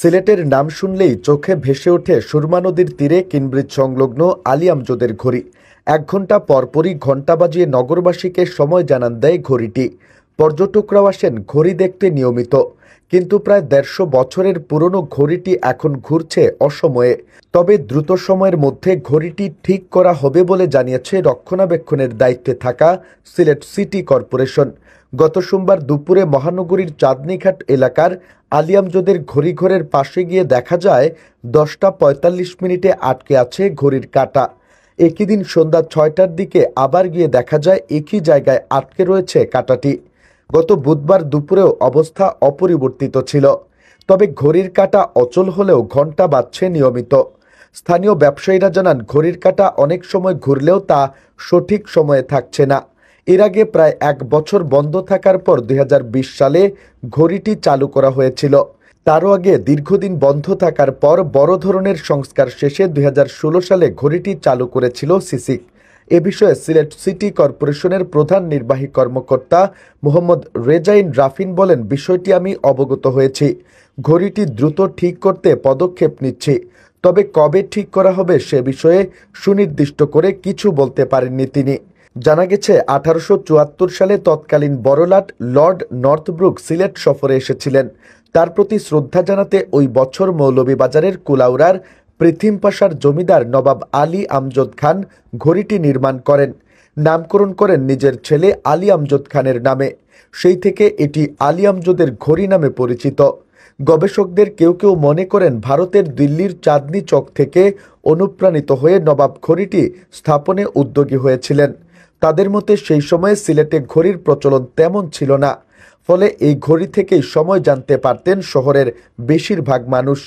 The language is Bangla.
সিলেটের নাম শুনলেই চোখে ভেসে ওঠে সুরমা নদীর তীরে কিনব্রিজ সংলগ্ন আলী আমজদের ঘড়ি। ১ ঘণ্টা পরপরই ঘণ্টা বাজিয়ে নগরবাসীকে সময় জানান দেয় ঘড়িটি। পর্যটকরাও আসেন ঘড়ি দেখতে নিয়মিত, কিন্তু প্রায় ১৫০ বছরের পুরনো ঘড়িটি এখন ঘুরছে অসময়ে। তবে দ্রুত সময়ের মধ্যে ঘড়িটি ঠিক করা হবে বলে জানিয়েছে রক্ষণাবেক্ষণের দায়িত্বে থাকা সিলেট সিটি কর্পোরেশন। গত সোমবার দুপুরে মহানগরীর চাঁদনীঘাট এলাকার আলী আমজদের ঘড়িঘরের পাশে গিয়ে দেখা যায় ১০টা ৪৫ মিনিটে আটকে আছে ঘড়ির কাঁটা। একই দিন সন্ধ্যা ৬টার দিকে আবার গিয়ে দেখা যায় একই জায়গায় আটকে রয়েছে কাঁটাটি। গত বুধবার দুপুরেও অবস্থা অপরিবর্তিত ছিল। তবে ঘড়ির কাঁটা অচল হলেও ঘণ্টা বাজছে নিয়মিত। স্থানীয় ব্যবসায়ীরা জানান, ঘড়ির কাঁটা অনেক সময় ঘুরলেও তা সঠিক সময়ে থাকছে না। এর আগে প্রায় ১ বছর বন্ধ থাকার পর ২০২০ সালে ঘড়িটি চালু করা হয়েছিল। তারও আগে দীর্ঘদিন বন্ধ থাকার পর বড় ধরনের সংস্কার শেষে ২০১৬ সালে ঘড়িটি চালু করেছিল সিসিক। এ বিষয়ে সিলেট সিটি কর্পোরেশনের প্রধান নির্বাহী কর্মকর্তা মোহাম্মদ রেজাইন রাফিন বলেন, বিষয়টি আমি অবগত হয়েছি। ঘড়িটি দ্রুত ঠিক করতে পদক্ষেপ নিচ্ছি। তবে কবে ঠিক করা হবে সে বিষয়ে সুনির্দিষ্ট করে কিছু বলতে পারেননি তিনি। জানা গেছে, ১৮৭৪ সালে তৎকালীন বড়লাট লর্ড নর্থব্রুক সিলেট সফরে এসেছিলেন। তার প্রতি শ্রদ্ধা জানাতে ওই বছর মৌলভীবাজারের কুলাউড়ার পৃথিম পাশার জমিদার নবাব আলী আমজদ খান ঘড়িটি নির্মাণ করেন। নামকরণ করেন নিজের ছেলে আলী আমজদ খানের নামে। সেই থেকে এটি আলী আমজদের ঘড়ি নামে পরিচিত। গবেষকদের কেউ কেউ মনে করেন, ভারতের দিল্লির চাঁদনী চক থেকে অনুপ্রাণিত হয়ে নবাব ঘড়িটি স্থাপনে উদ্যোগী হয়েছিলেন। তাদের মতে সেই সময়ে সিলেটে ঘড়ির প্রচলন তেমন ছিল না, ফলে এই ঘড়ি থেকেই সময় জানতে পারতেন শহরের বেশিরভাগ মানুষ।